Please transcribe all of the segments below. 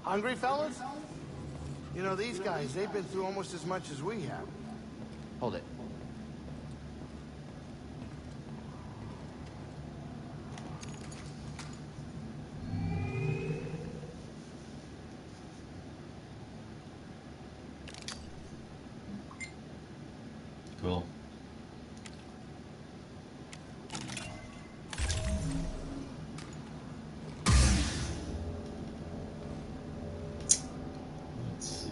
Hungry, fellas? You know, these guys, they've been through almost as much as we have. Hold it. Cool. Let's see.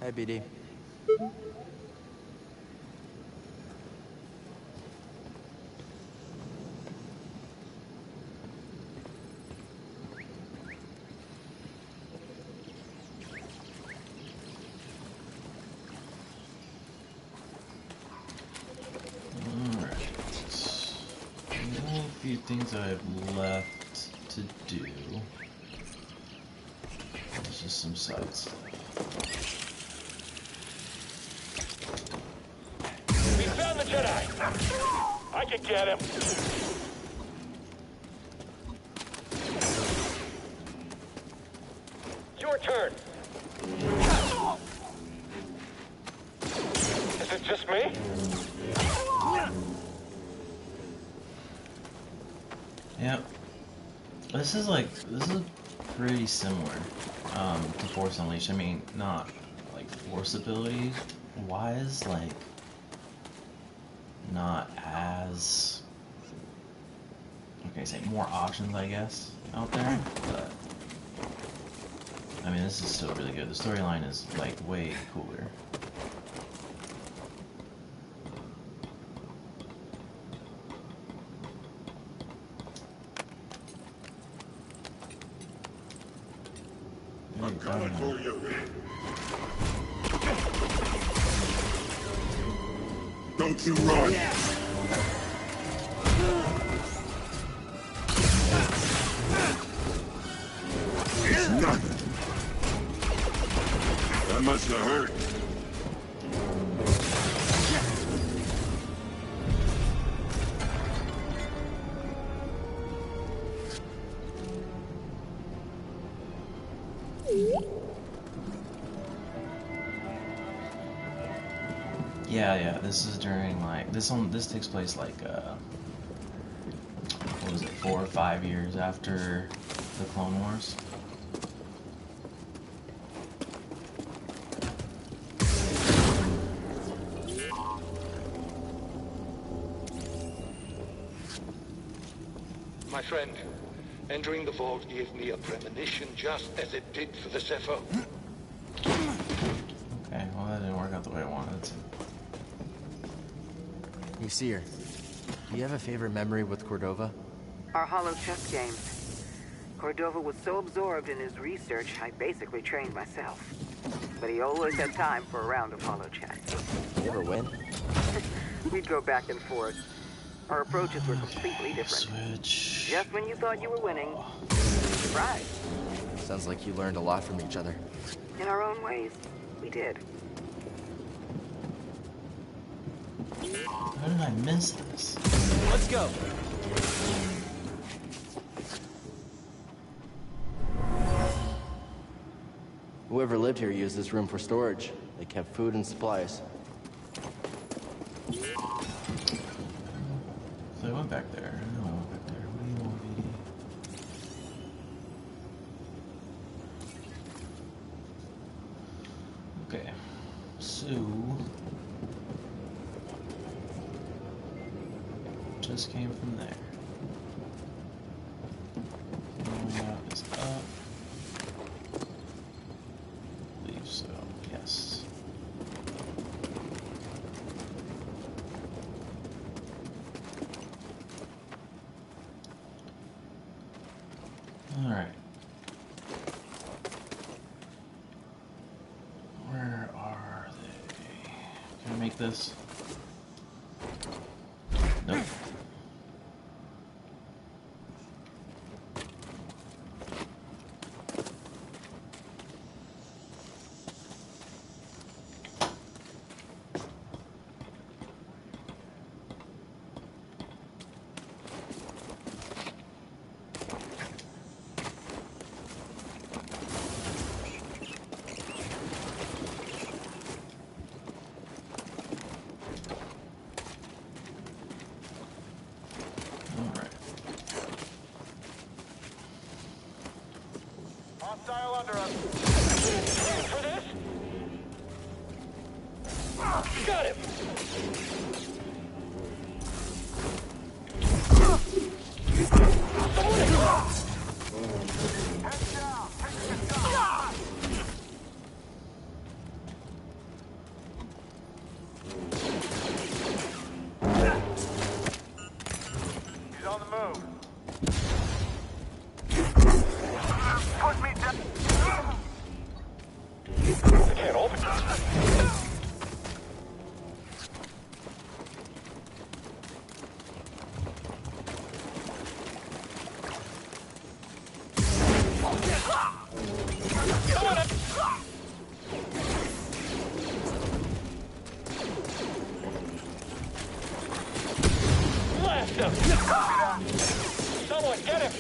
Hey, BD. Alright. A few things I have left to do. There's just some side stuff. We found the Jedi! I can get him! Your turn! Is it just me? Yep. This is pretty similar to Force Unleashed. I mean, not like Force abilities wise, like not as okay, say more options I guess out there, but I mean this is still really good. The storyline is like way cooler. I'm coming for you. Don't you run! It's nothing. That must have hurt. Yeah, this is during like this takes place like what was it, 4 or 5 years after the Clone Wars. My friend, entering the vault gave me a premonition just as it did for the Zephyr. Okay, well that didn't work out the way I wanted it to. You see her. Do you have a favorite memory with Cordova? Our hollow chess games. Cordova was so absorbed in his research, I basically trained myself. But he always had time for a round of hollow chess. You ever win? We'd go back and forth. Our approaches were completely different. Switch. Just when you thought you were winning, surprise. Sounds like you learned a lot from each other. In our own ways, we did. How did I miss this? Let's go! Whoever lived here used this room for storage. They kept food and supplies. So I went back there. No, I went back there. What do you want, BD? Okay. So just came from there. Going out is up. I believe so. Yes. All right. this? Nope. Hostile under us. For this? Got him! He's on the move. Push me down. I can't open it. Blast him! Someone get him!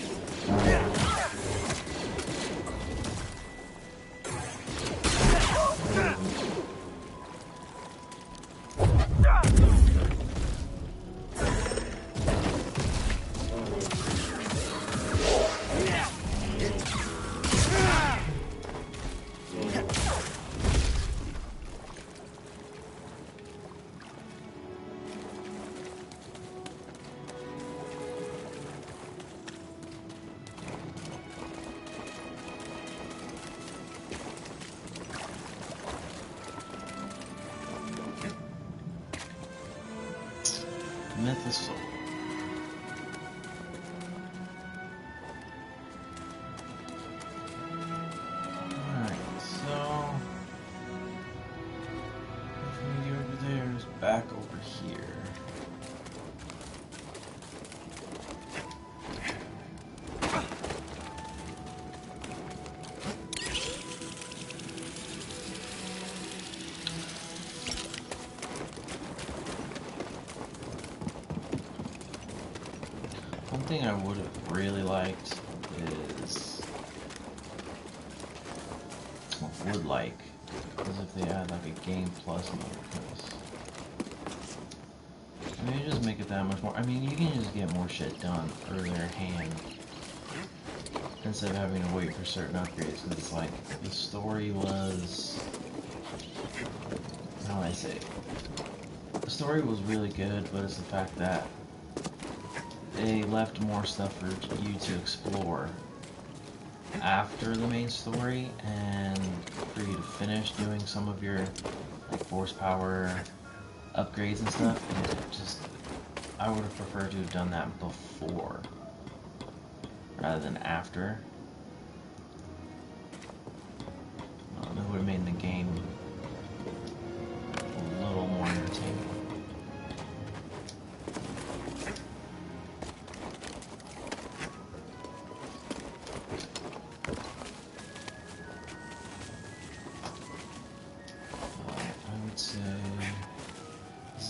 Mythosaur. Alright, so everything over there is back over here. One thing I would have really liked is, well, would like, is if they add like a Game Plus mode, because, I mean, you just make it that much more, I mean, you can just get more shit done earlier hand, instead of having to wait for certain upgrades, because it's like, the story was, how do I say, the story was really good, but it's the fact that they left more stuff for you to explore after the main story, and for you to finish doing some of your like force power upgrades and stuff. And it just, I would have preferred to have done that before rather than after. That would have made the game a little more entertaining.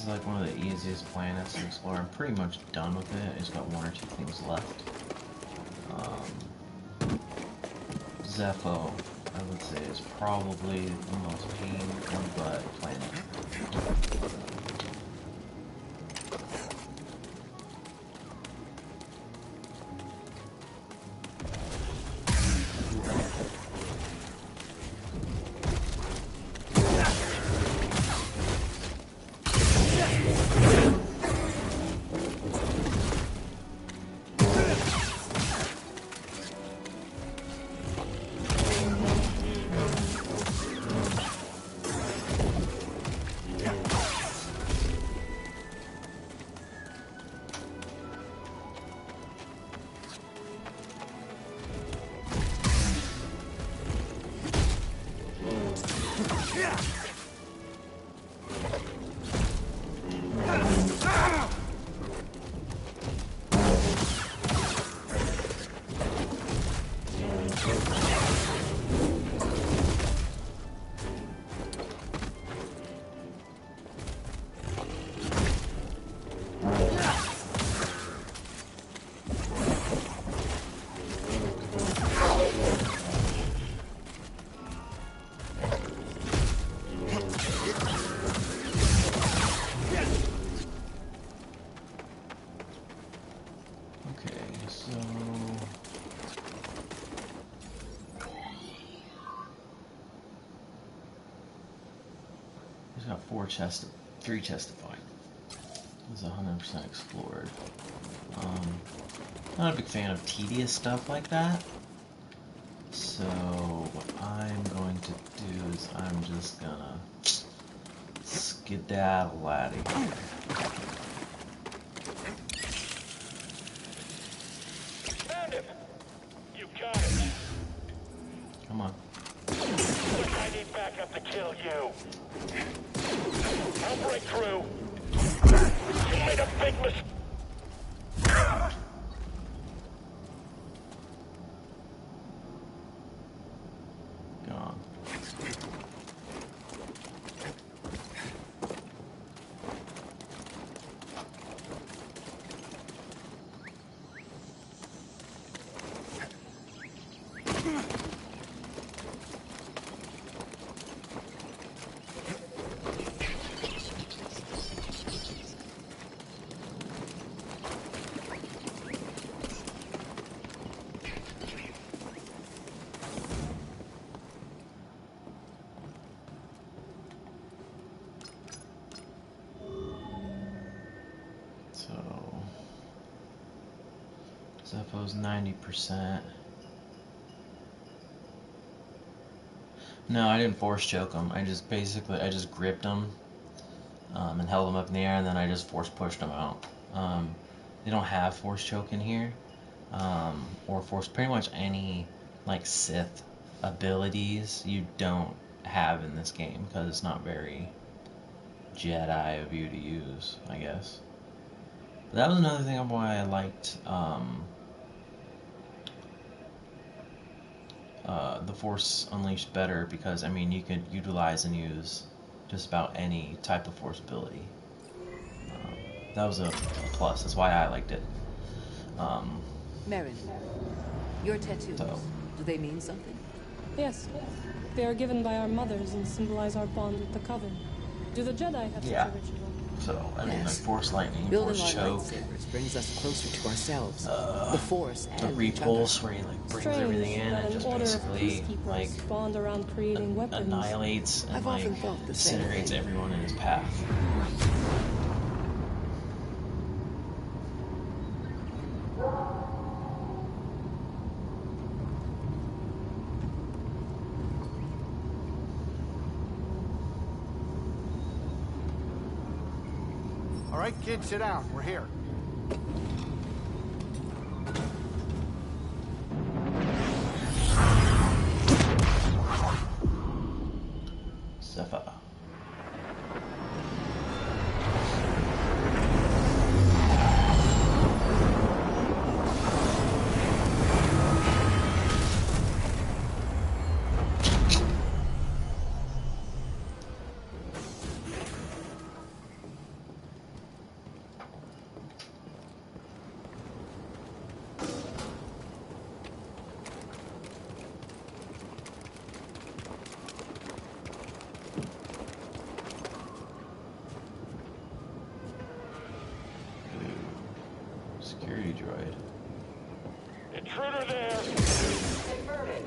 Like one of the easiest planets to explore. I'm pretty much done with it. It's got one or two things left. Zepho, I would say, is probably the most pain in the butt planet. So he's got 3 chests to find. It's 100% explored. Not a big fan of tedious stuff like that. So what I'm going to do is I'm just gonna skedaddle out of here. Found him! You got it! Come on. Look, I need backup to kill you! I'll break through! You made a big mistake! Gone. Zeppo's 90%. No, I didn't force choke him. I just gripped him and held him up in the air, and then I just force pushed him out. They don't have force choke in here, or force pretty much any like Sith abilities you don't have in this game because it's not very Jedi of you to use, I guess. But that was another thing of why I liked the Force Unleashed better, because I mean you could utilize and use just about any type of Force ability. That was a plus. That's why I liked it. Merrin, your tattoos, So. do they mean something? Yes. They are given by our mothers and symbolize our bond with the Coven. Do the Jedi have Yeah. such a ritual? So, I mean, like Yes. Force Lightning, Building Force our Choke, lightsabers brings us closer to ourselves, the Force, the and Repulse, where he like brings Strange everything in that and an just order of basically peacekeepers like bond around creating weapons. annihilates and I've like often thought the same incinerates thing. everyone in his path. All right, kids, sit down. We're here. Zephyr. Security droid. Intruder there! Confirming.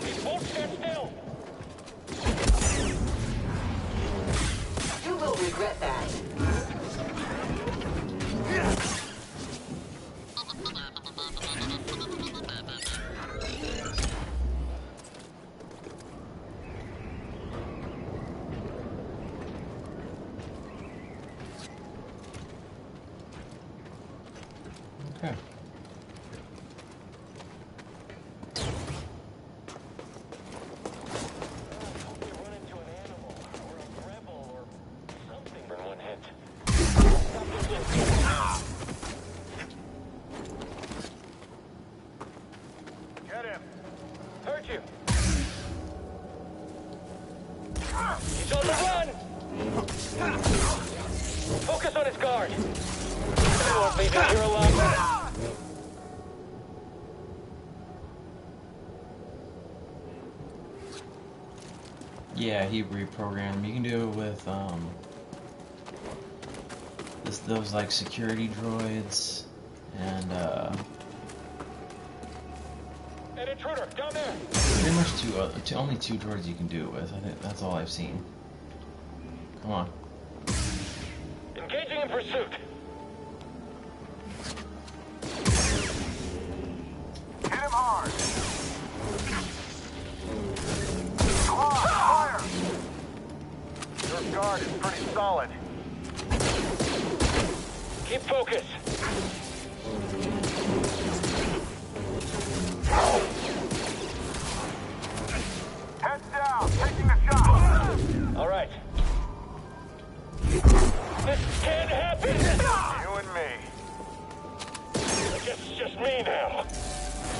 He won't stand still! You will regret that. Okay. Hope we run into an animal, or a rebel, or something for one hit. Get him. Heard you! He's on the run! Focus on his guard! I won't leave him here alone! Yeah, he reprogrammed them. You can do it with those like security droids. And An intruder, down there! pretty much only two droids you can do it with. I think that's all I've seen. Come on. Engaging in pursuit. Hit him hard. Come on, fire! Your guard is pretty solid. Keep focus. Heads down, taking the shot. All right. This can't happen! You and me. I guess it's just me now.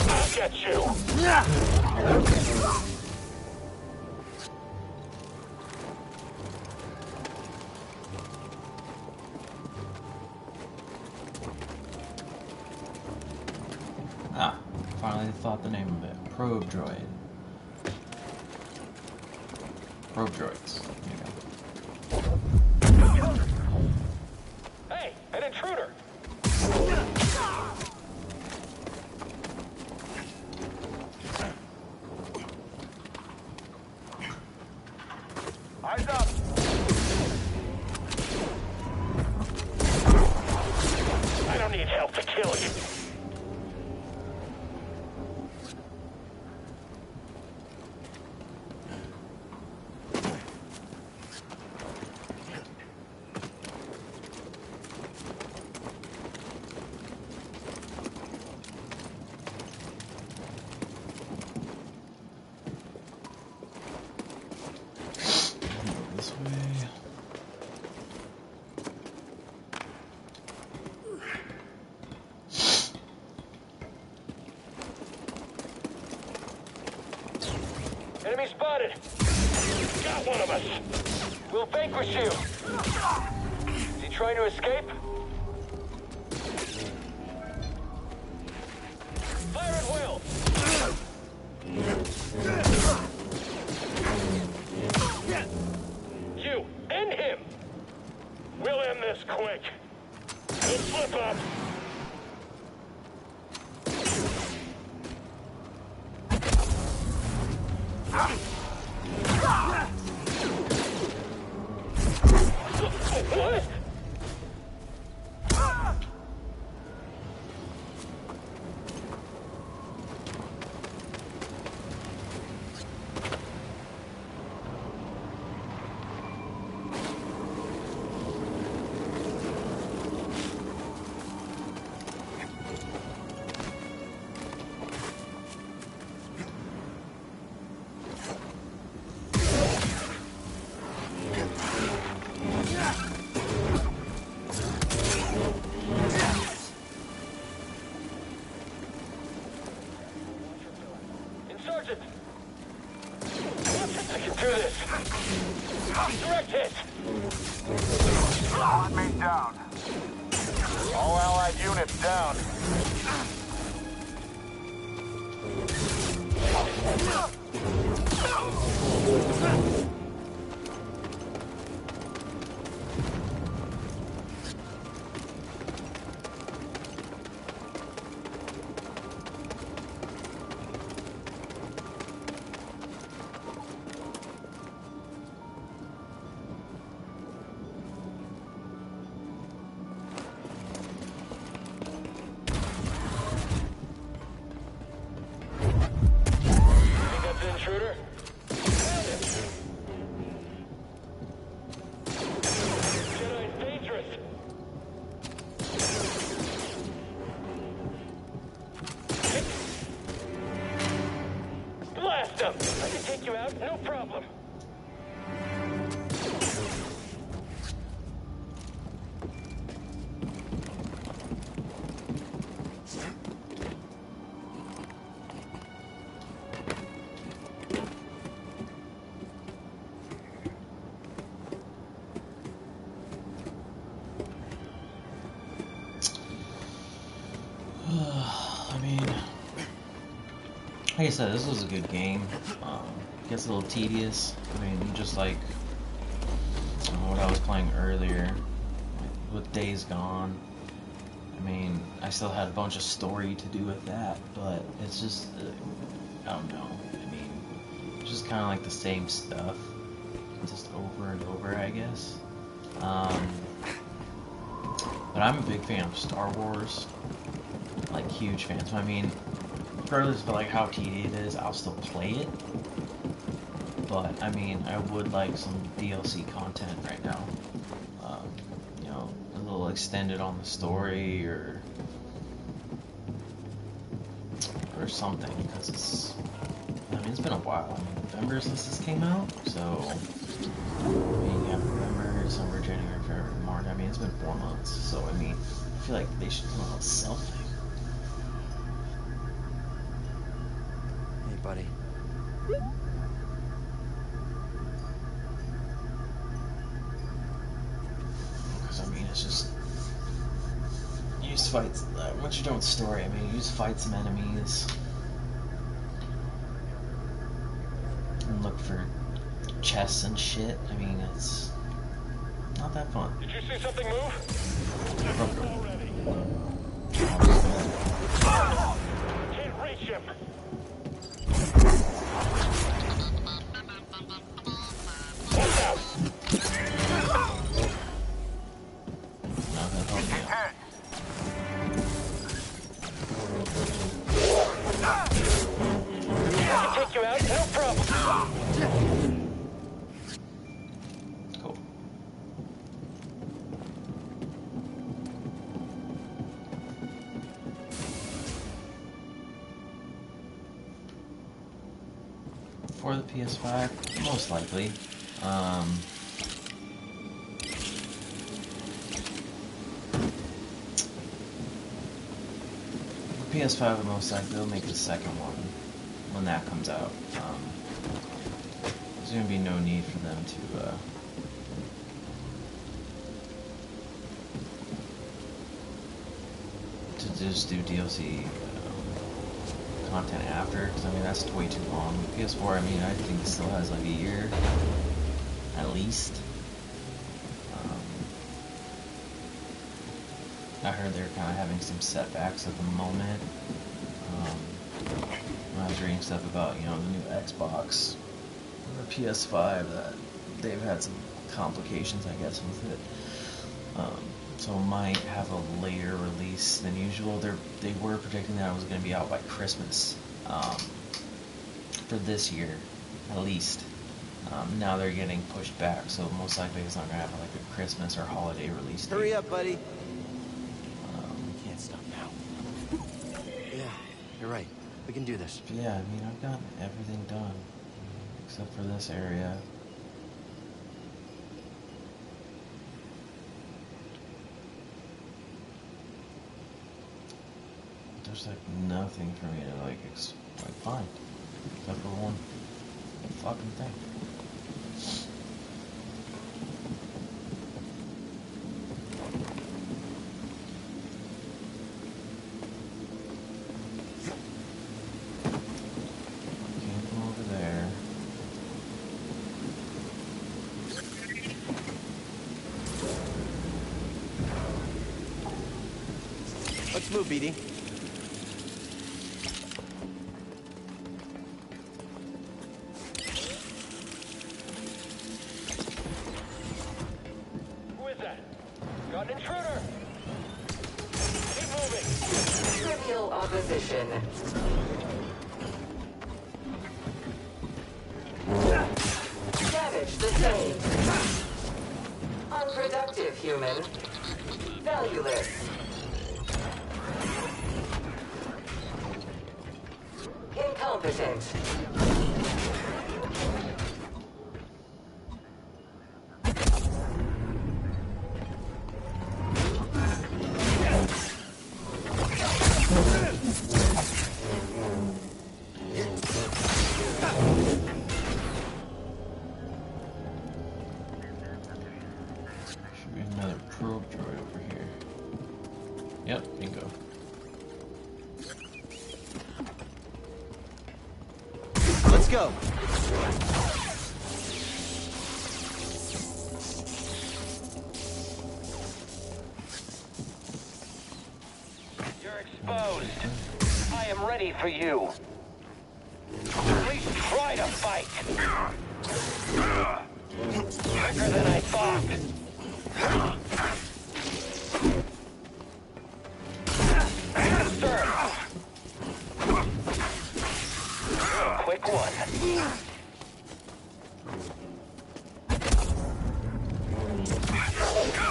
I'll get you. Ah, finally thought the name of it. Probe droid. Probe droids. There you go. Hey, an intruder! Eyes up. I don't need help to kill you. This way. Enemy spotted. Got one of us. We'll vanquish you. Is he trying to escape? Fire at will. You and him. We'll end this quick. We'll slip up. What? Insurgent! I can do this! Direct hit! Squadmate down. All allied units down. Think that's an intruder? Found him. Jedi's dangerous. Blast him! I can take you out, no problem. I mean, like I said, this was a good game. Gets a little tedious. I mean, just like what I was playing earlier with Days Gone. I mean, I still had a bunch of story to do with that, but it's just, I don't know. I mean, it's just kind of like the same stuff, just over and over, I guess. But I'm a big fan of Star Wars, like huge fan. So I mean, regardless of like how tedious it is, I'll still play it. But I mean, I would like some DLC content right now. You know, a little extended on the story or something, because it's. I mean, it's been a while. I mean, November since this came out, so. I mean, yeah, November, December, January, February, March. I mean, it's been 4 months, so I mean, I feel like they should come out with something. Hey, buddy. Because I mean, it's just you just fight. Once you're done with story, I mean, you just fight some enemies and look for chests and shit. I mean, it's not that fun. Did you see something move? Can't reach him. Watch out. No, that helped me out. I can take you out, no problem. Cool. For the PS5, most likely. For PS5, would most likely they'll make a second one when that comes out. There's gonna be no need for them to just do DLC content after, because I mean that's way too long. PS4, I mean, I think it still has like a year at least. I heard they're kind of having some setbacks at the moment. I was reading stuff about, you know, the new Xbox or PS5, that they've had some complications, I guess, with it. So it might have a later release than usual. They were predicting that it was going to be out by Christmas for this year, at least. Now they're getting pushed back, so most likely it's not going to have like a Christmas or holiday release date. Hurry up, buddy. We can't stop now. Yeah, you're right. We can do this. Yeah, I mean, I've got everything done, except for this area. There's like nothing for me to like find, except for one fucking thing. Came from over there. Let's move, BD. Damage the same. Unproductive human. Valueless. Incompetent. Should be another probe droid over here. Yep, bingo. Let's go. exposed. I am ready for you. At least try to fight. Quicker than I thought. Sir. You're a quick one.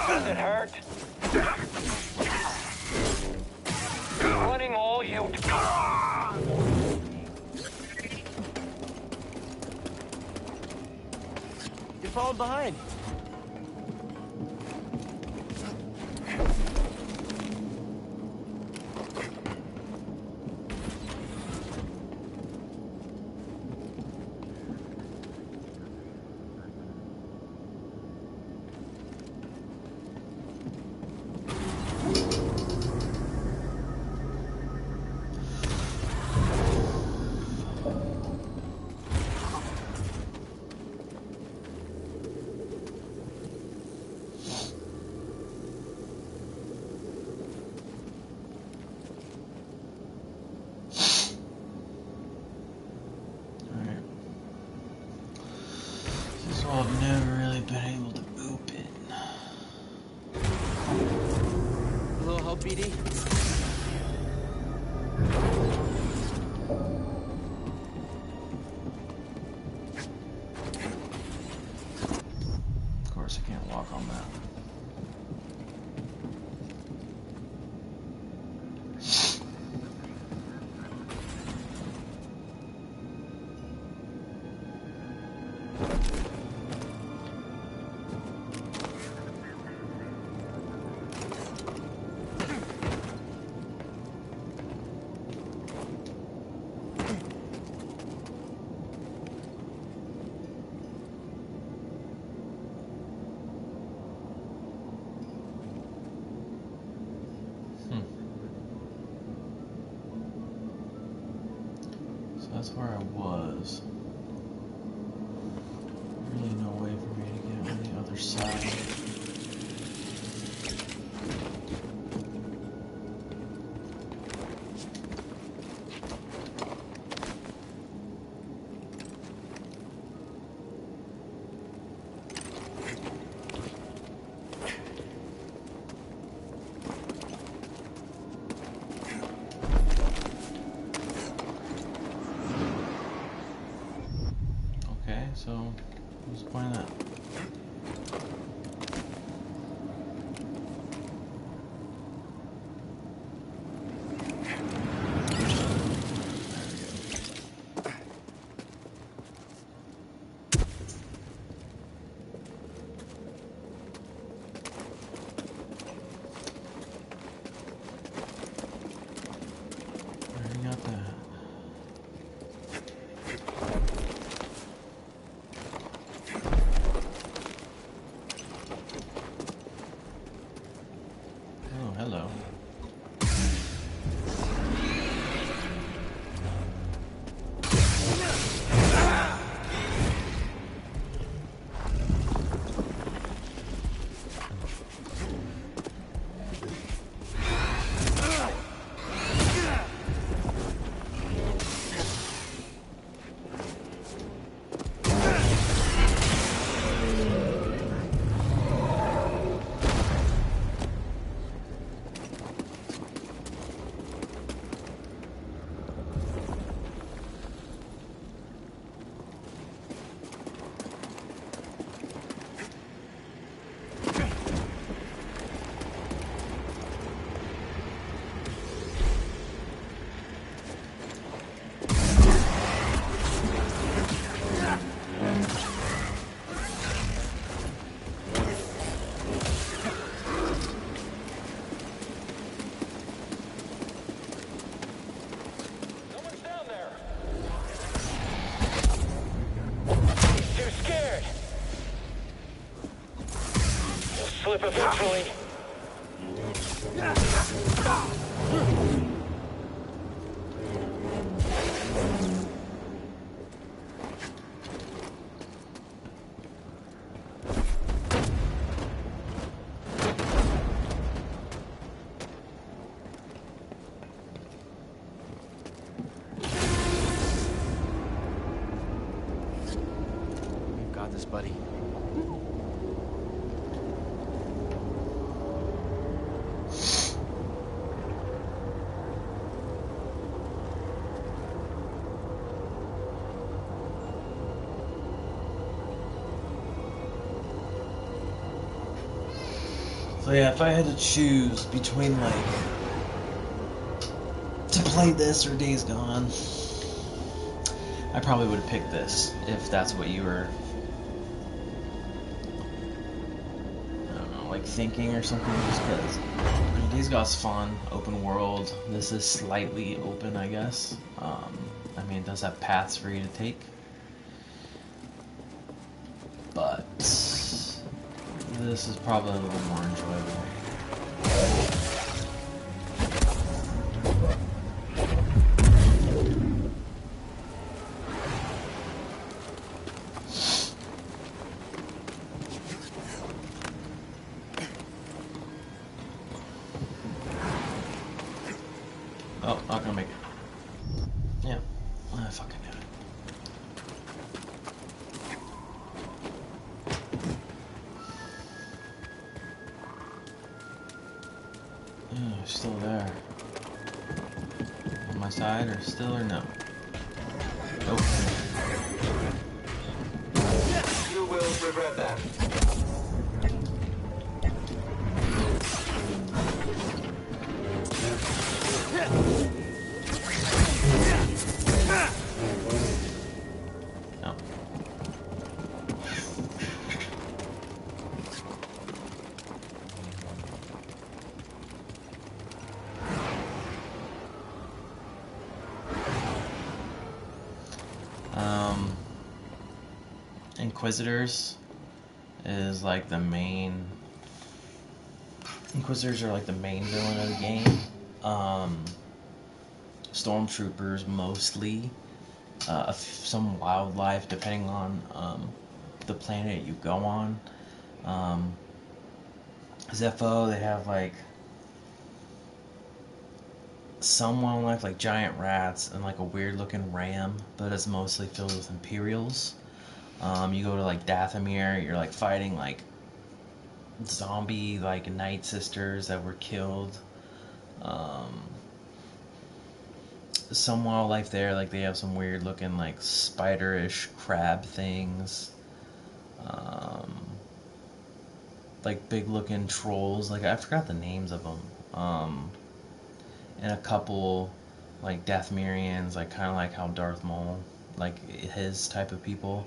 Does it hurt? Running all you... You're falling behind. I've never really been able to open. A little help, BD? Of course, I can't walk on that. That's where I was. Really no way for me to get on the other side. So, what's the point of that? Already got that. Hello. Slip eventually. buddy. So yeah, if I had to choose between like to play this or Days Gone, I probably would have picked this if that's what you were, I don't know, like thinking or something. Just because Days Gone's fun, open world. This is slightly open, I guess. I mean, it does have paths for you to take, but this is probably a little more enjoyable. Oh, not gonna make it. Yeah, I fucking knew it. Yeah, still there. On my side, or still, or no? Nope. You will regret that. No. Inquisitors is like the main. Inquisitors are like the main villain of the game. Stormtroopers mostly. Some wildlife, depending on the planet you go on. Zepho, they have like some wildlife, like giant rats and like a weird looking ram, but it's mostly filled with Imperials. You go to like Dathomir, you're like fighting like zombie like Night Sisters that were killed. Some wildlife there, like they have some weird looking like spiderish crab things. Like big looking trolls, like I forgot the names of them. And a couple like Dathomirians, like kind of like how Darth Maul, like his type of people.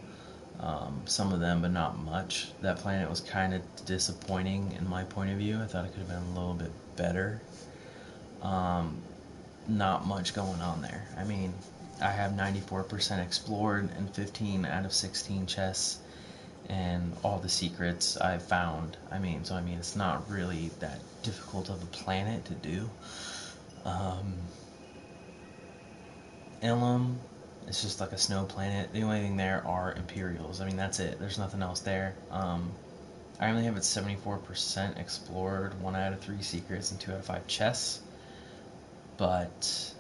Some of them, but not much. That planet was kind of disappointing in my point of view. I thought it could have been a little bit better. Not much going on there. I mean, I have 94% explored and 15 out of 16 chests and all the secrets I've found. I mean, it's not really that difficult of a planet to do. Ilum, it's just like a snow planet. The only thing there are Imperials. I mean, that's it. There's nothing else there. I only have it 74% explored, 1 out of 3 secrets, and 2 out of 5 chests. But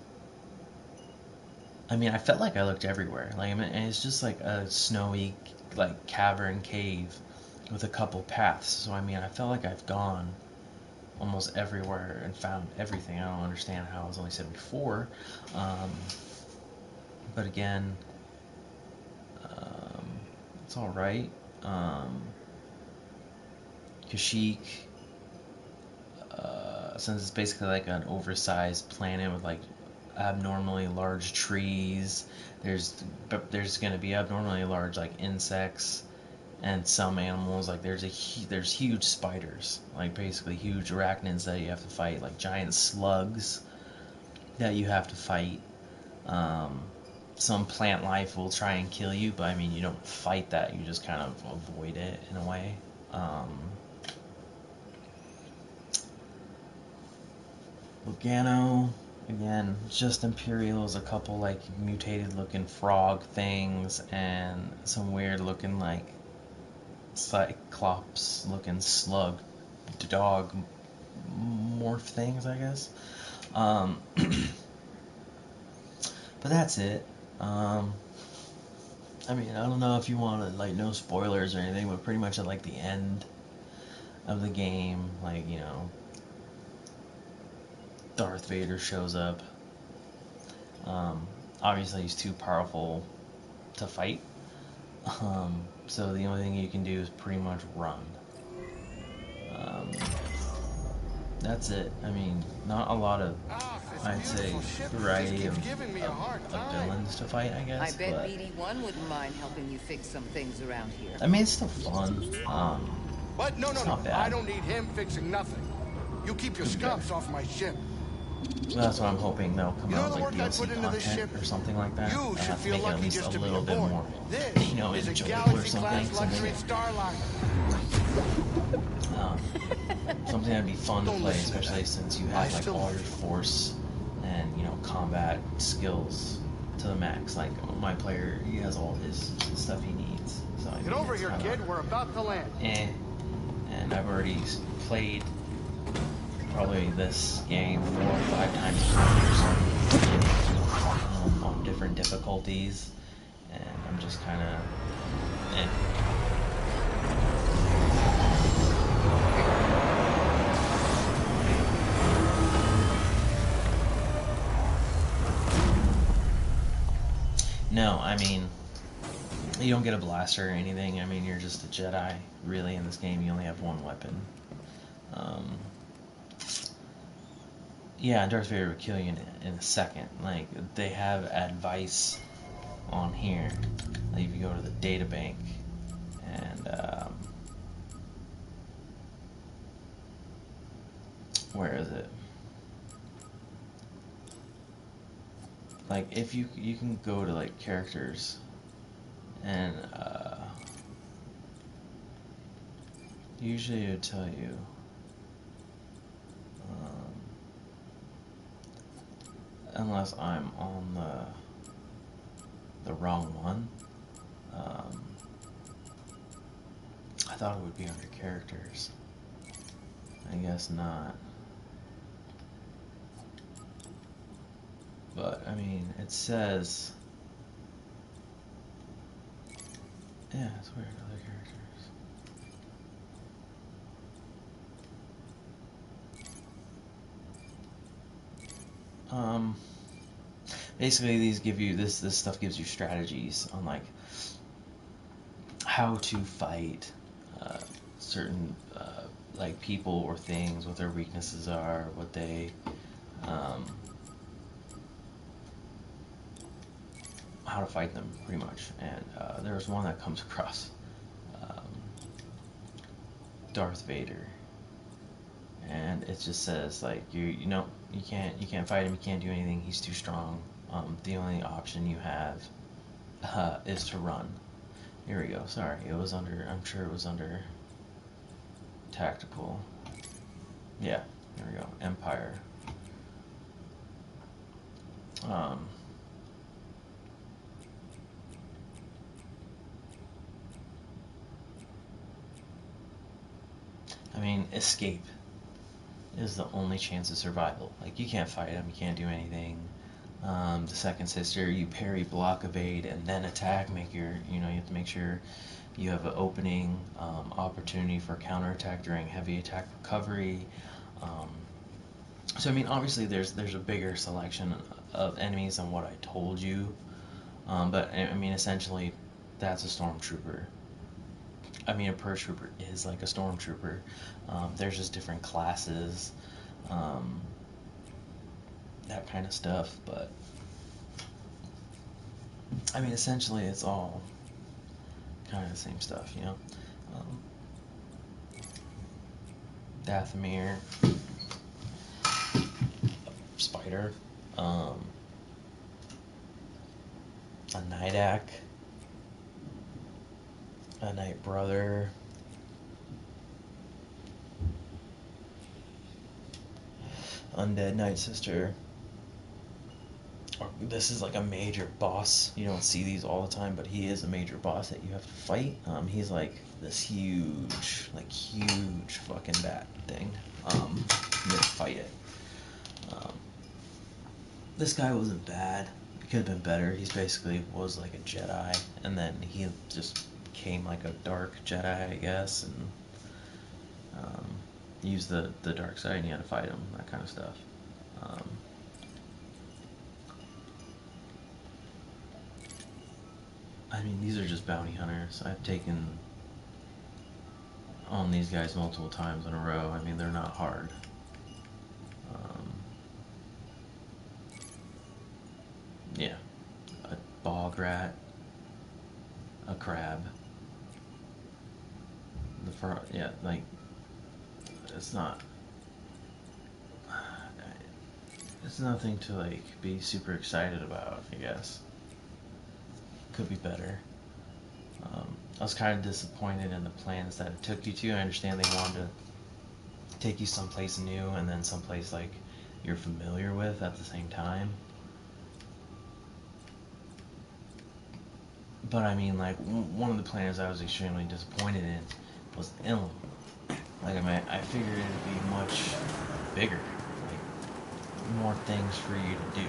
I mean, I felt like I looked everywhere. Like, I mean, and it's just like a snowy, like cavern cave with a couple paths. So I mean, I felt like I've gone almost everywhere and found everything. I don't understand how I was only 74. But again, it's all right. Kashyyyk, since it's basically like an oversized planet with like abnormally large trees, there's going to be abnormally large like insects and some animals. Like there's huge spiders, like basically huge arachnids that you have to fight, like giant slugs that you have to fight. Some plant life will try and kill you, but I mean, you don't fight that, you just kind of avoid it in a way. Lugano, again, just Imperials, a couple like mutated looking frog things, and some weird looking like Cyclops looking slug dog morph things, I guess. But that's it. I mean, I don't know if you want to, like, no spoilers or anything, but pretty much at, like, the end of the game, like, you know, Darth Vader shows up. Obviously, he's too powerful to fight. So the only thing you can do is pretty much run. That's it. I mean, not a lot of, I'd say, variety of villains to fight, I guess. I bet but, BD1 wouldn't mind helping you fix some things around here. I mean, it's still fun. What? No, it's no, not no. bad. I don't need him fixing nothing. You keep your scubs off my ship. That's what I'm hoping they'll come out the with work like I put DLC into this content ship? or something like that. You should to feel make it at lucky least just a to be little bit aboard. more, This you know, is a enjoyable or something. galaxy-class luxury starliner. Something that'd be fun to play, especially since you have like all your force and, you know, combat skills to the max. Like my player, he has all his stuff he needs. So I mean, Get over here, kid. We're about to land. And I've already played probably this game 4 or 5 times on different difficulties, and I'm just kind of No, I mean, you don't get a blaster or anything. I mean, you're just a Jedi. Really, in this game, you only have one weapon. Yeah, Darth Vader would kill you in a second. Like, they have advice on here. Like, if you go to the data bank, and, where is it? Like, if you can go to, like, characters, and, usually it would tell you, unless I'm on the wrong one, I thought it would be under characters. I guess not. But, I mean, it says... Yeah, it's weird, other characters. Basically, these give you... This stuff gives you strategies on, like, how to fight certain, like, people or things, what their weaknesses are, what they... how to fight them, pretty much. And there's one that comes across Darth Vader, and it just says, like, you know, you can't fight him, you can't do anything, he's too strong. The only option you have is to run. Here we go. Sorry, it was under, I'm sure it was under tactical. Yeah, here we go. Empire. I mean, escape is the only chance of survival. Like, you can't fight him, you can't do anything. The second sister, you parry, block, evade, and then attack. You have to make sure you have an opening, opportunity for counterattack during heavy attack recovery. So, I mean, obviously there's a bigger selection of enemies than what I told you. But, I mean, essentially, that's a stormtrooper. I mean, a purge trooper is like a stormtrooper. There's just different classes, that kind of stuff. But I mean, essentially, it's all kind of the same stuff, you know. Dathomir, Spider, a Nidak, a Night Brother, Undead Night Sister. This is like a major boss. You don't see these all the time, but he is a major boss that you have to fight. He's like this huge fucking bat thing. You have to fight it. This guy wasn't bad could have been better. He's basically was like a Jedi, and then he just became like a dark Jedi, I guess, and used the dark side, and you had to fight him, that kind of stuff. I mean, these are just bounty hunters. I've taken on these guys multiple times in a row. I mean, they're not hard. Yeah, a bog rat, a crab. Yeah, like, it's nothing to like be super excited about, I guess. Could be better. I was kind of disappointed in the plans that it took you to. I understand they wanted to take you someplace new and then someplace like you're familiar with at the same time. But I mean, like, one of the plans I was extremely disappointed in was Inland. Like, I mean, I figured it'd be much bigger, like, more things for you to do.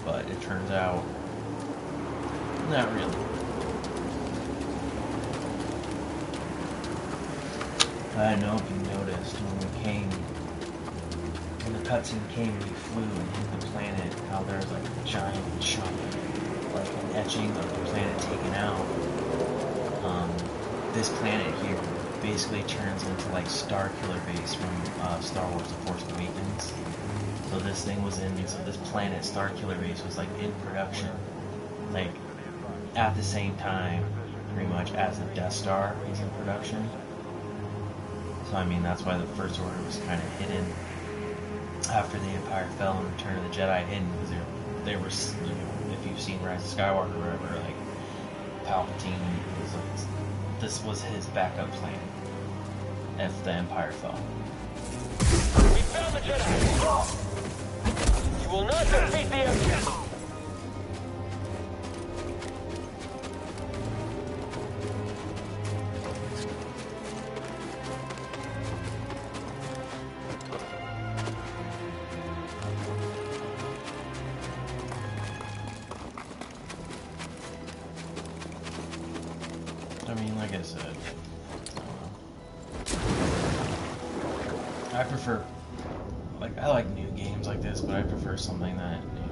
But it turns out, not really. I don't know if you noticed when the cutscene came and we flew and hit the planet, how there's like a giant chunk, like an etching of the planet taken out. This planet here basically turns into like Star Killer Base from Star Wars: The Force Awakens. So this thing was so this planet, Star Killer Base, was like in production, like at the same time, pretty much, as the Death Star was in production. So I mean, that's why the First Order was kind of hidden after the Empire fell and Return of the Jedi, hidden because they were, you know, if you've seen Rise of Skywalker or whatever, like Palpatine was like, this was his backup plan if the Empire fell. We found the Jedi. You will not defeat the Empire. I mean, like I said, I prefer, like, I like new games like this, but I prefer something that, you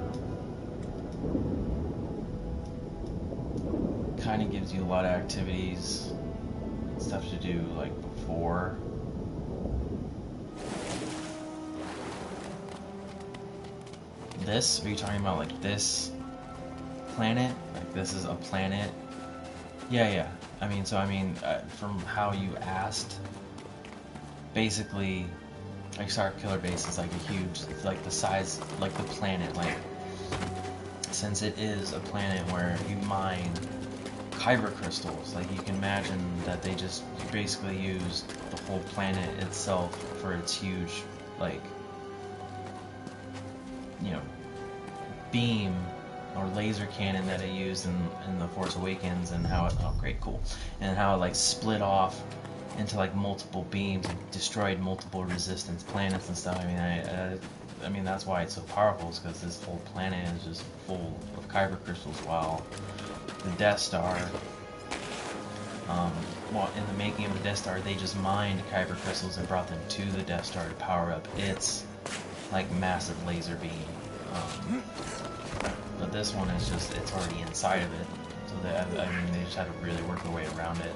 know, kind of gives you a lot of activities, stuff to do, like, before. This? Are you talking about, like, this planet? Like, this is a planet? Yeah. I mean, from how you asked, basically, like, Star Killer Base is like a huge, like the size, like the planet, like, since it is a planet where you mine kyber crystals, like, you can imagine that they just basically use the whole planet itself for its huge, like, you know, beam or laser cannon that it used in The Force Awakens, and how it, oh great, cool, and how it like split off into like multiple beams and destroyed multiple resistance planets and stuff. I mean, I mean that's why it's so powerful, is because this whole planet is just full of kyber crystals, while the Death Star, well, in the making of the Death Star, they just mined kyber crystals and brought them to the Death Star to power up its like massive laser beam. But this one is just, it's already inside of it, so I mean, they just had to really work their way around it.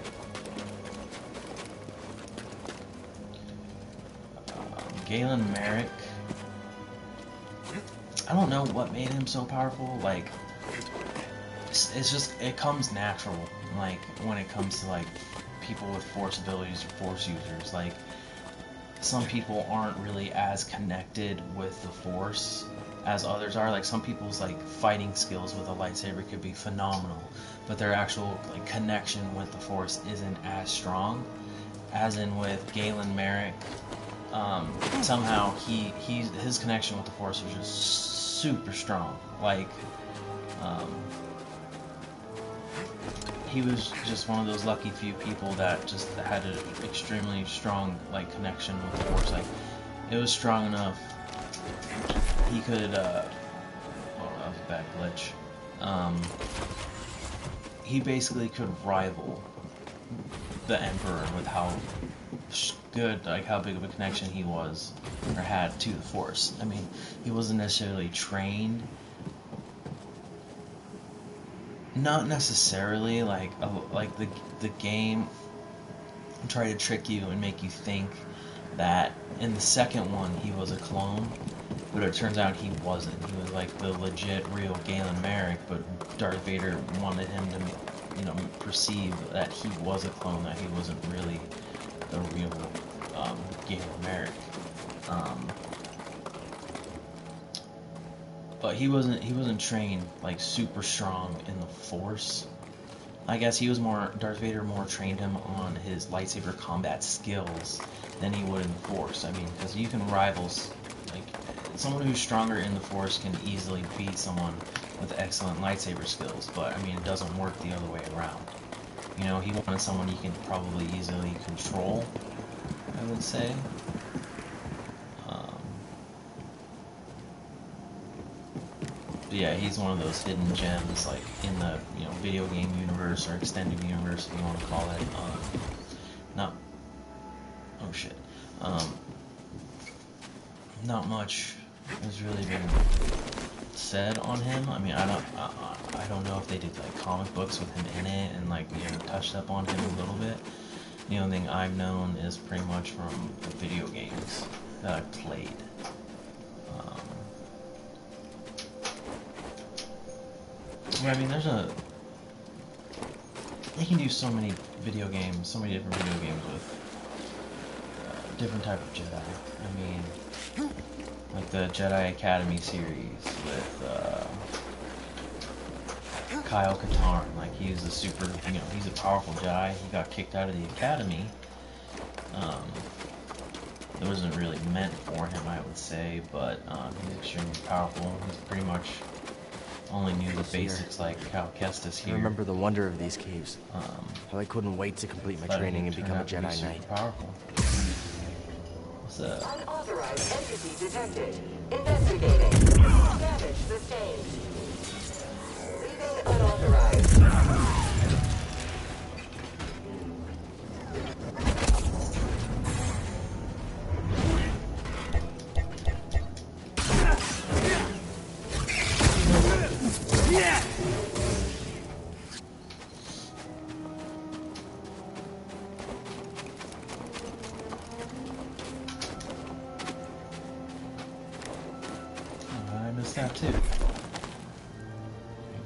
Galen Merrick, I don't know what made him so powerful. Like, it's just, it comes natural, like, when it comes to like people with Force abilities or Force users. Like, some people aren't really as connected with the Force as others are. Like, some people's like fighting skills with a lightsaber could be phenomenal, but their actual like connection with the Force isn't as strong. As in with Galen Merrick, somehow his connection with the Force was just super strong. Like, he was just one of those lucky few people that just had an extremely strong like connection with the Force. Like, it was strong enough. He could, oh, that was a bad glitch. he basically could rival the Emperor with how good, like how big of a connection he was or had to the Force. I mean, he wasn't necessarily trained, not necessarily like the game tried to trick you and make you think that in the second one he was a clone, but it turns out he wasn't. He was like the legit real Galen Merrick, but Darth Vader wanted him to, you know, perceive that he was a clone, that he wasn't really the real Galen Merrick. But he wasn't trained like super strong in the Force. I guess Darth Vader more trained him on his lightsaber combat skills than he would in the Force. I mean, because you can rival, like, someone who's stronger in the Force can easily beat someone with excellent lightsaber skills, but I mean, it doesn't work the other way around. You know, he wanted someone he can probably easily control, I would say. But yeah, he's one of those hidden gems, like in the, you know, video game universe or extended universe, if you want to call it. Not much has really been said on him. I mean, I don't know if they did like comic books with him in it and like, you know, touched up on him a little bit. The only thing I've known is pretty much from the video games that I've played. I mean, they can do so many video games, so many different video games with different type of Jedi. I mean, like the Jedi Academy series with Kyle Katarn. Like, he's a super, you know, he's a powerful Jedi. He got kicked out of the Academy. It wasn't really meant for him, I would say, but he's extremely powerful. He's pretty much only knew the basics, like Cal Kestis here. I remember the wonder of these caves. How I couldn't wait to complete my training and become a Jedi Knight. Powerful. What's up? Unauthorized entity detected. Investigating. Damage sustained. Leaving unauthorized. That too.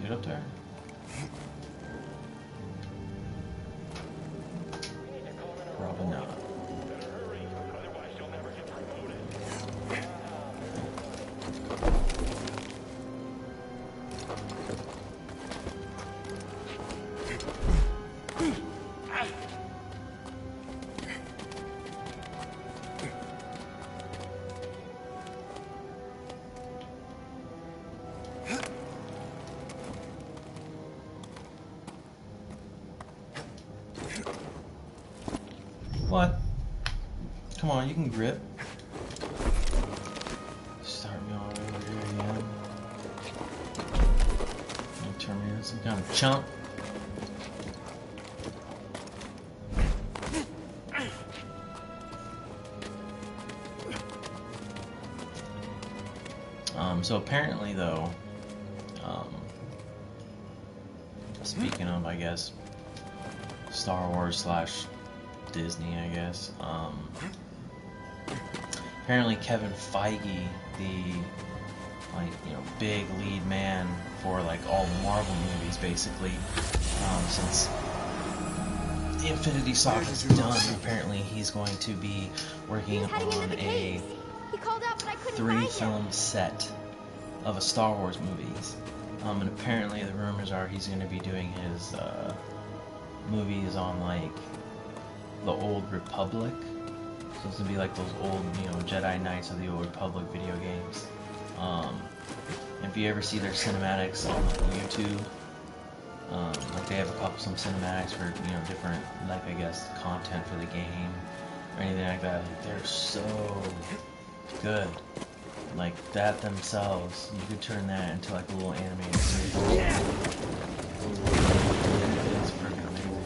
Get up there. Probably not. What? Come on, you can grip. Start me all over here again. You turn me into some kind of chump. So apparently though, speaking of, I guess, Star Wars / Disney, I guess. Apparently Kevin Feige, the big lead man for like all the Marvel movies, basically, since the Infinity Saga is done, apparently he's going to be working on a 3-film set of a Star Wars movies. And apparently the rumors are he's going to be doing his movies on like the Old Republic. So it's gonna be like those old, Jedi Knights of the Old Republic video games. If you ever see their cinematics on YouTube, like they have some cinematics for different, like, I guess, content for the game or anything like that. Like, they're so good. like that themselves, you could turn that into like a little animated series. It's freaking amazing.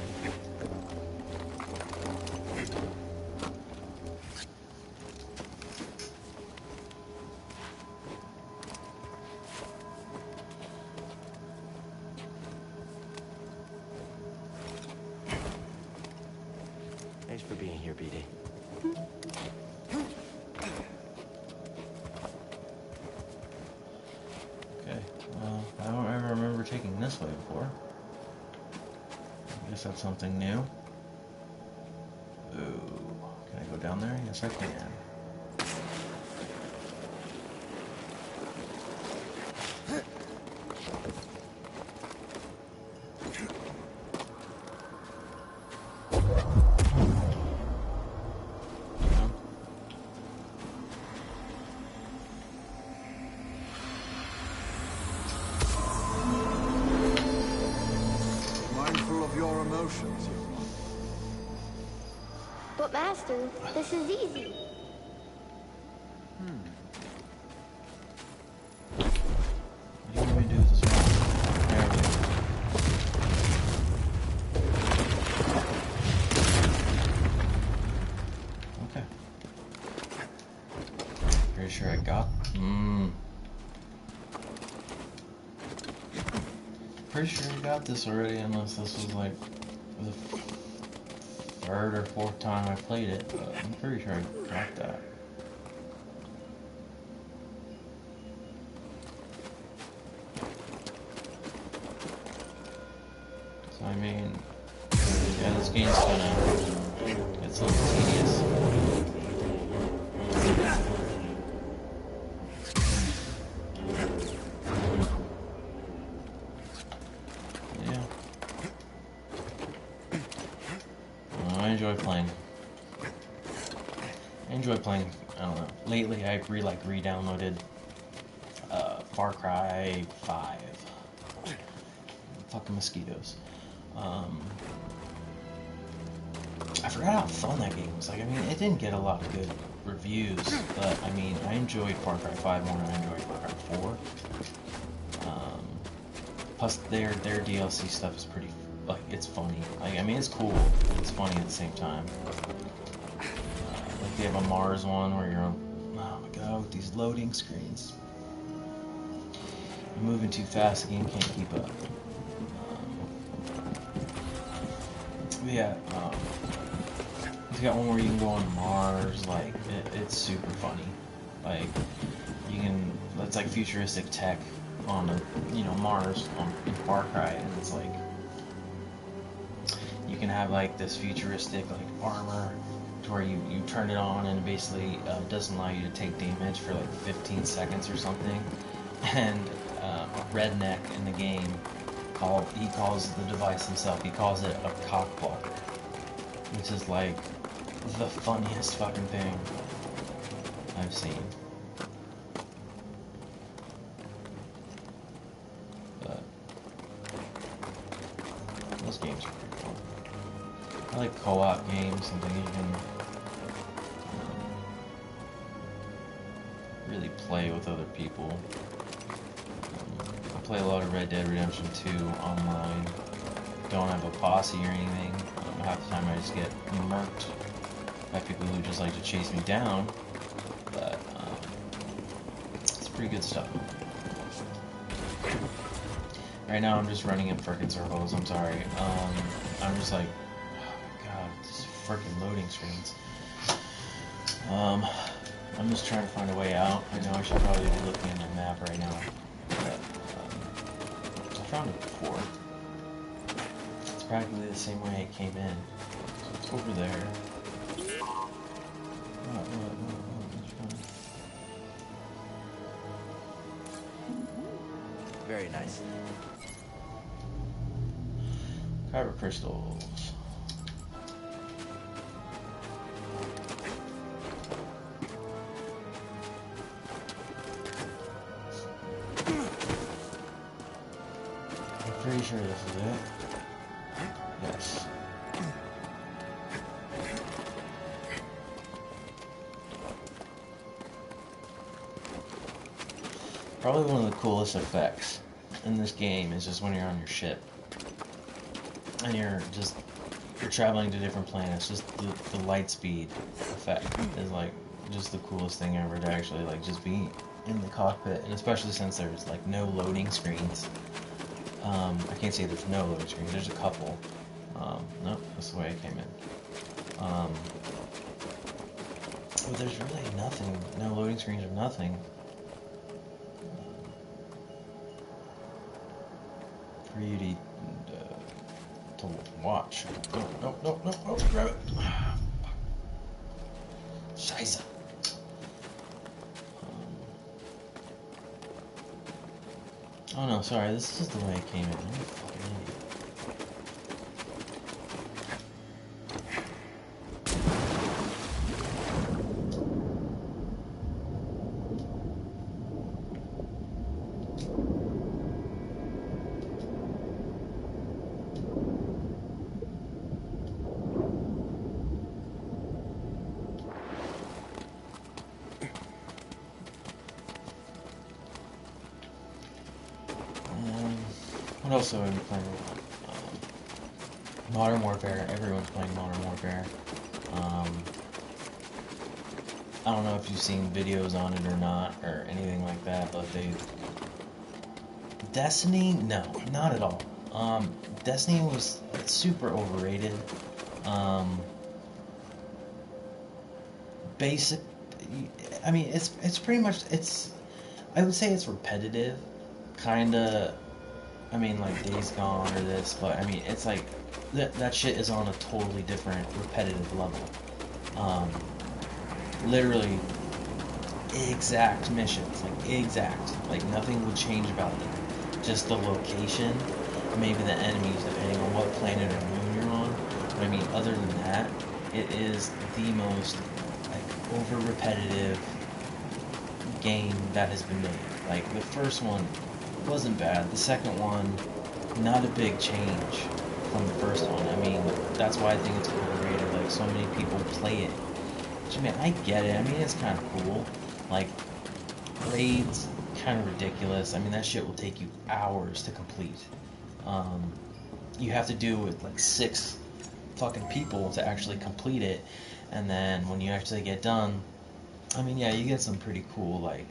Thanks for being here, BD. Okay, well, I don't ever remember taking this way before. I guess that's something new. Ooh, can I go down there? Yes, I can. Mindful of your emotions, young one. But Master, this is easy. What do you want me to do with this one? There we go. Okay. Pretty sure I got... Pretty sure I got this already, unless this was like the third or fourth time I played it, but I'm pretty sure I got that. So I mean, yeah, this game's it's a little tedious. I enjoy playing, I don't know, lately I re-downloaded Far Cry 5. Fucking mosquitoes. I forgot how fun that game was. Like, I mean, it didn't get a lot of good reviews, but I mean, I enjoyed Far Cry 5 more than I enjoyed Far Cry 4. Plus, their DLC stuff is pretty, like, it's funny. Like, I mean, it's cool, but it's funny at the same time. Like, they have a Mars one where you're on, oh my god, with these loading screens. You're moving too fast, the game can't keep up. You got one where you can go on Mars, like, it's super funny. Like, you can, it's like futuristic tech on, Mars in Far Cry, and it's like, you can have like this futuristic like armor to where you turn it on and it basically doesn't allow you to take damage for like 15 seconds or something. And a redneck in the game, he calls the device himself, he calls it a cock blocker, which is like the funniest fucking thing I've seen. But those games are pretty fun. I like co-op games, something you can really play with other people. I play a lot of Red Dead Redemption 2 online. Don't have a posse or anything. Half the time I just get murked by people who just like to chase me down. But it's pretty good stuff. Right now I'm just running in frickin' circles, I'm sorry. I'm just like, oh my god, these frickin' loading screens. I'm just trying to find a way out. I know I should probably be looking at the map right now, but I found it before. It's practically the same way it came in. So it's over there. Very nice. Kyber crystals. I'm pretty sure this is it. Yes. Probably one of the coolest effects in this game is just when you're on your ship and you're traveling to different planets. Just the light speed effect is like just the coolest thing ever, to actually like just be in the cockpit, and especially since there's like no loading screens. I can't say there's no loading screens. There's a couple. Nope, that's the way I came in. But there's really nothing. No loading screens or nothing. For you to watch. No, grab it. Scheiße. Oh no, sorry, this is the way I came in. I'm a fucking idiot. What else have I been playing? Modern Warfare. Everyone's playing Modern Warfare. I don't know if you've seen videos on it or not, or anything like that, but Destiny? No, not at all. Destiny was super overrated. Basic. I mean, it's pretty much, I would say it's repetitive, kinda. I mean, like Days Gone or this, but I mean, it's like that shit is on a totally different repetitive level. Literally exact missions, like nothing would change about them. Just the location, maybe the enemies, depending on what planet or moon you're on. But I mean, other than that, it is the most like over repetitive game that has been made. Like the first one wasn't bad. The second one, not a big change from the first one. I mean, that's why I think it's overrated. Like, so many people play it. Which, I mean, I get it. I mean, it's kind of cool. Like, raids, kind of ridiculous. I mean, that shit will take you hours to complete. You have to do it with, like, 6 fucking people to actually complete it. And then, when you actually get done, I mean, yeah, you get some pretty cool, like,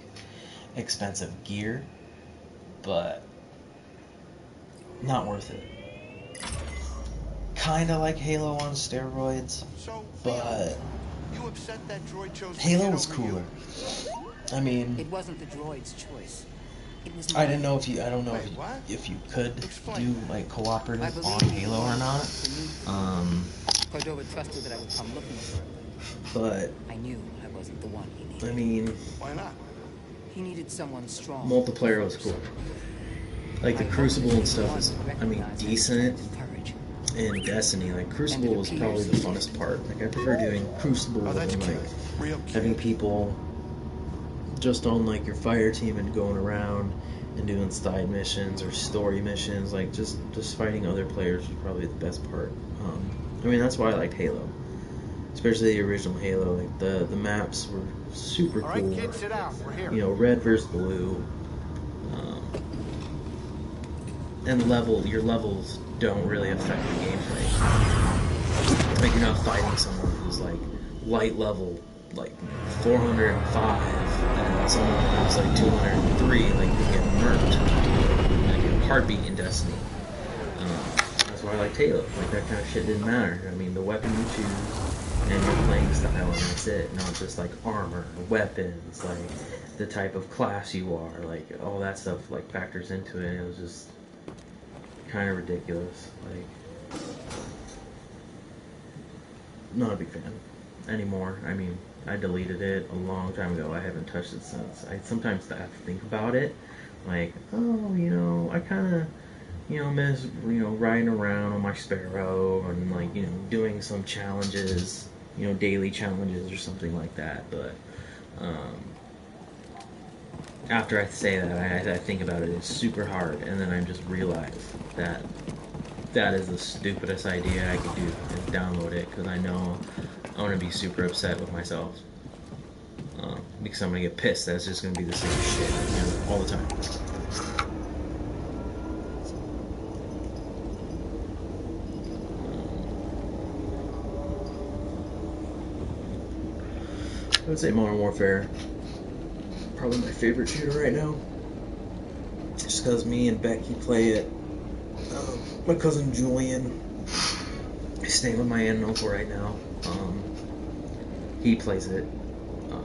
expensive gear. But not worth it. Kinda like Halo on steroids, but Halo was cooler. I mean, it wasn't the droid's choice. It was I didn't know if you. I don't know if you could do like cooperative on Halo or not. Cordova trusted that I would come looking for him. But I knew I wasn't the one he needed. I mean, why not? He needed someone strong. Multiplayer was cool. Like the Crucible and stuff is, I mean, decent. And Destiny, like Crucible was probably the funnest part. Like I prefer doing Crucible and like having people just on like your fire team and going around and doing side missions or story missions. Like just fighting other players was probably the best part. I mean, that's why I liked Halo. Especially the original Halo, like the maps were super cool. All right, kids, sit down. We're here. You know, red versus blue, and your levels don't really affect the gameplay. Like you're not fighting someone who's like light level, like 405, and someone who's like 203, like you get murked, like a heartbeat in Destiny. That's why I liked Halo. Like that kind of shit didn't matter. I mean, the weapon you choose and your playing style, and that's it. Not just like armor, weapons, like the type of class you are, like all that stuff like factors into it. It was just kind of ridiculous. Like, not a big fan anymore. I mean, I deleted it a long time ago. I haven't touched it since. I sometimes have to think about it, like, oh, you know, I kind of, you know, miss, you know, riding around on my Sparrow and like, you know, doing some challenges, you know, daily challenges or something like that. But after I say that, I think about it. It's super hard, and then I just realize that that is the stupidest idea I could do, is download it, because I know I'm gonna be super upset with myself, because I'm gonna get pissed that it's just gonna be the same shit, you know, all the the time. I would say Modern Warfare, probably my favorite shooter right now. Just because me and Becky play it. My cousin Julian is staying with my aunt and uncle right now. He plays it,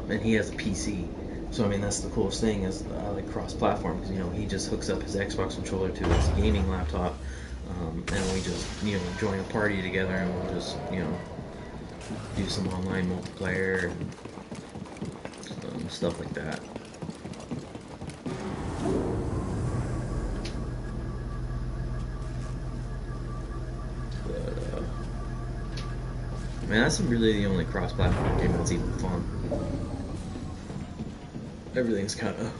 and he has a PC. So I mean, that's the coolest thing is I like cross-platform because he just hooks up his Xbox controller to his gaming laptop, and we just join a party together and we'll just do some online multiplayer and stuff like that. I mean, that's really the only cross-platform game that's even fun. Everything's kind of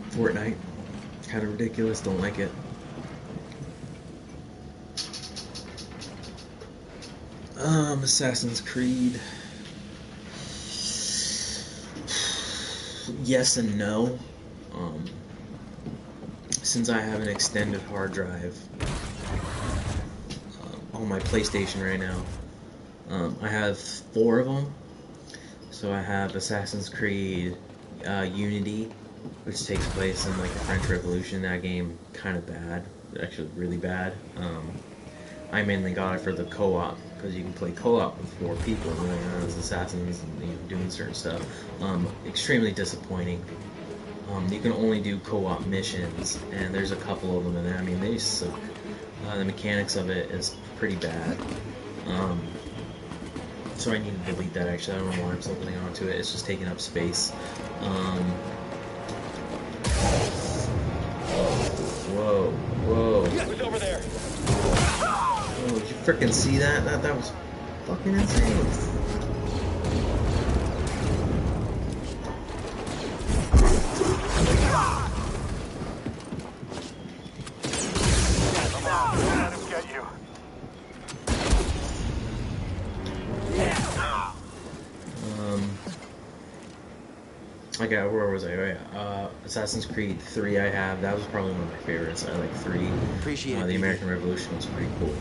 Fortnite, kind of ridiculous. Don't like it. Assassin's Creed. Yes and no. Since I have an extended hard drive on my PlayStation right now. I have 4 of them. So I have Assassin's Creed Unity, which takes place in like the French Revolution. That game kind of bad, actually really bad. I mainly got it for the co-op because you can play co-op with 4 people as assassins and doing certain stuff. Extremely disappointing. You can only do co-op missions, and there's a couple of them in there. I mean, they suck. The mechanics of it is pretty bad. So I need to delete that. Actually, I don't know why I'm still holding on to it. It's just taking up space. Whoa, whoa. Who's over there? Oh, did you freaking see that? That was fucking insane. Let him get you. Where was I? Oh yeah, Assassin's Creed 3 I have. That was probably one of my favorites. I like 3. Appreciate the American Revolution was pretty cool.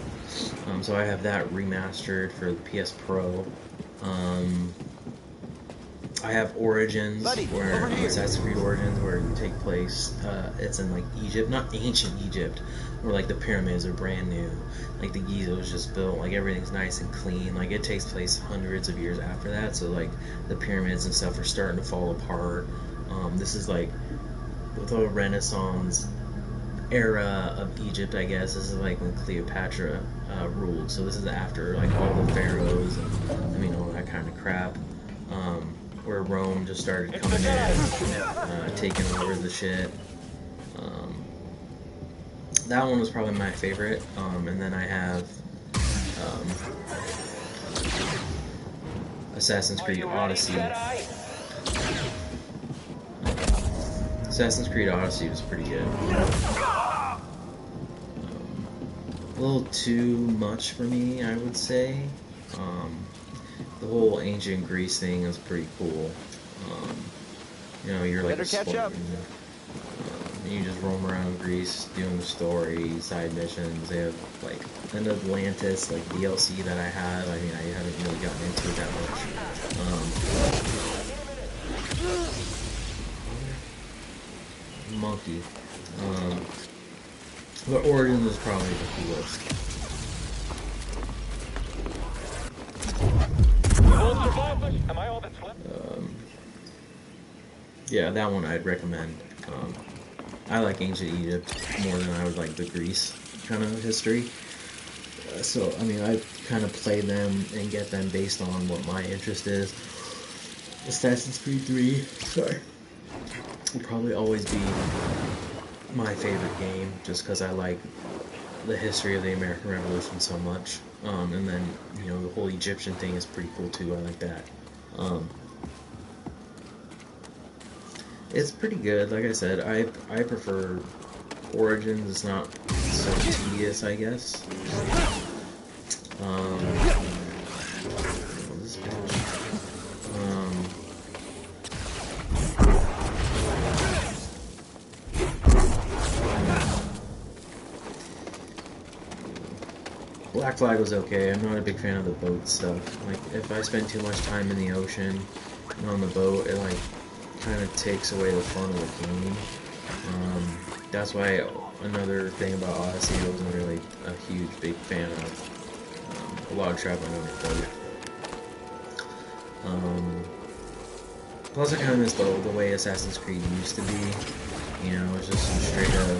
So I have that remastered for the PS Pro. I have Origins, Assassin's Creed Origins, where you take place, it's in like Egypt, not ancient Egypt, where like the pyramids are brand new, like the Giza was just built, like everything's nice and clean, like it takes place hundreds of years after that, so like the pyramids and stuff are starting to fall apart. This is like the Renaissance era of Egypt, I guess. This is like when Cleopatra ruled, so this is after like all the pharaohs and all that kind of crap. Where Rome just started coming in, taking over the shit. That one was probably my favorite. And then I have Assassin's Creed Odyssey. Assassin's Creed Odyssey was pretty good. A little too much for me, I would say. The whole ancient Greece thing is pretty cool. You're like you just roam around Greece doing the story, side missions. They have like an Atlantis like DLC that I have. I mean, I haven't really gotten into it that much. Monkey. But Origins is probably the coolest. Yeah, that one I'd recommend. I like ancient Egypt more than I would like the Greece kind of history. So, I mean, I kind of play them and get them based on what my interest is. Assassin's Creed 3, sorry, will probably always be my favorite game, just because I like the history of the American Revolution so much. And then, the whole Egyptian thing is pretty cool too. I like that. It's pretty good. Like I said, I prefer Origins. It's not so tedious, I guess. This bitch. Black Flag was okay. I'm not a big fan of the boat stuff. Like, if I spend too much time in the ocean and on the boat, it like kind of takes away the fun of the game. That's why another thing about Odyssey I wasn't really a huge big fan of. A lot of traveling on the boat. Plus I kind of miss the way Assassin's Creed used to be. You know, it's just straight up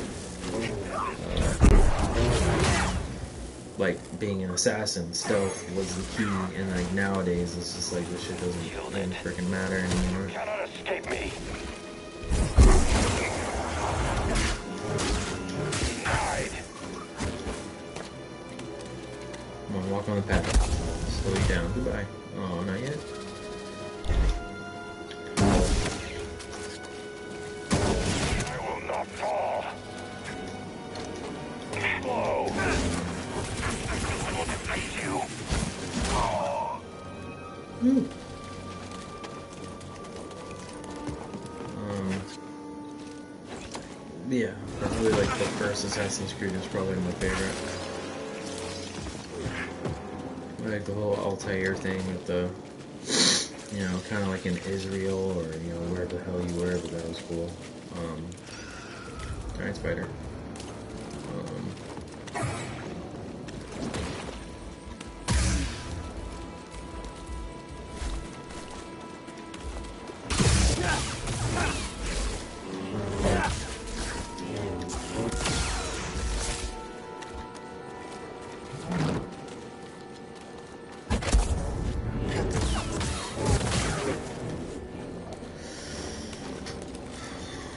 like being an assassin. Stealth was the key, and like nowadays it's just like this shit doesn't even freaking matter anymore. Cannot escape me. Hide. Come on, walk on the path. Slow you down. Goodbye. Oh, not yet. I will not fall. Slow. I will defeat you. Yeah, I really like the first Assassin's Creed. It's probably my favorite. I like the whole Altair thing with the, you know, kind of like in Israel or, you know, wherever the hell you were, but that was cool. Giant spider.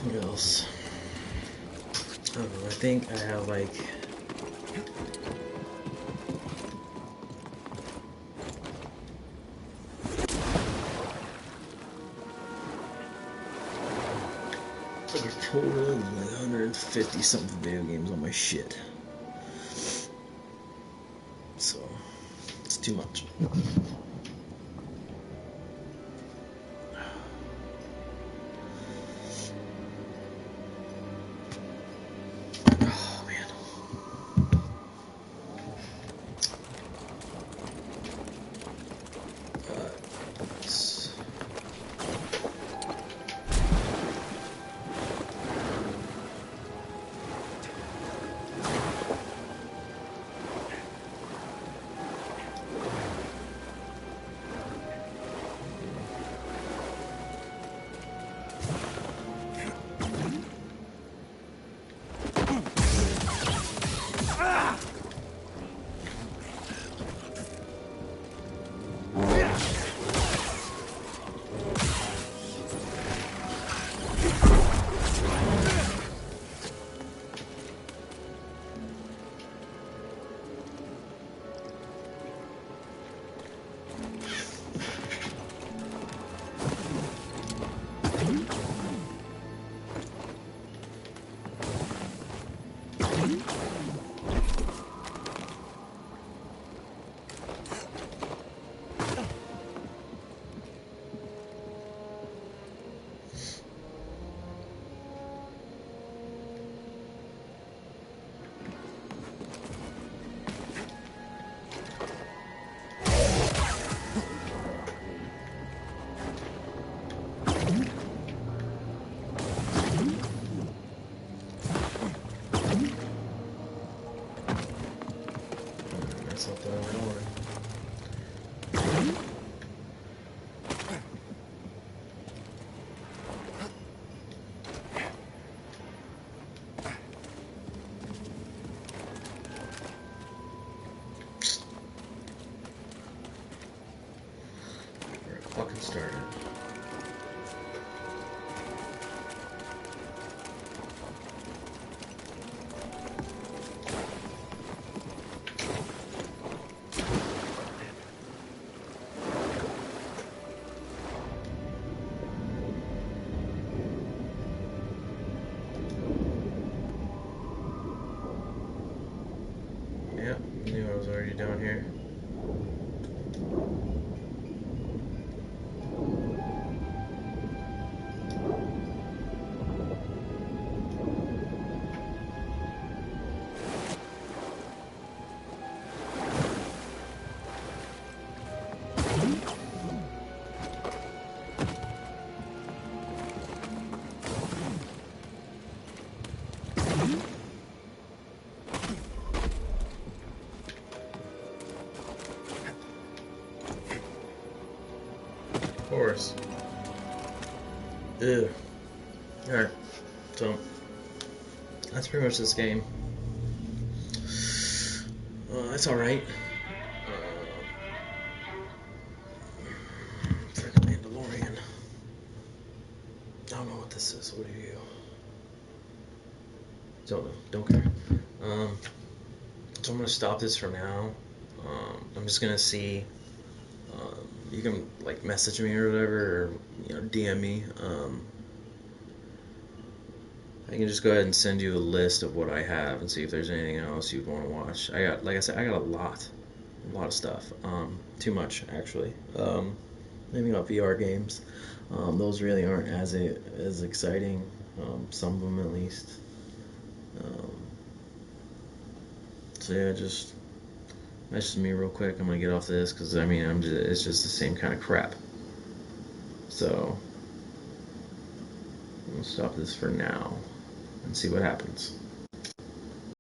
What else? I don't know, I think I have like a total of like 150 something video games on my shit. So it's too much. Fucking started. Yeah, knew I was already down here. course. Ew. Alright, so that's pretty much this game. That's alright. Freaking Mandalorian. I don't know what this is. What are you? Don't know. Don't care. So I'm gonna stop this for now. I'm just gonna see. You can like message me or whatever, or DM me. I can just go ahead and send you a list of what I have and see if there's anything else you'd want to watch. Like I said, I got a lot of stuff. Too much actually. Maybe not VR games. Those really aren't as exciting. Some of them at least. So yeah, just message me real quick. I'm gonna get off this because I mean it's just the same kind of crap. So I'm gonna stop this for now and see what happens.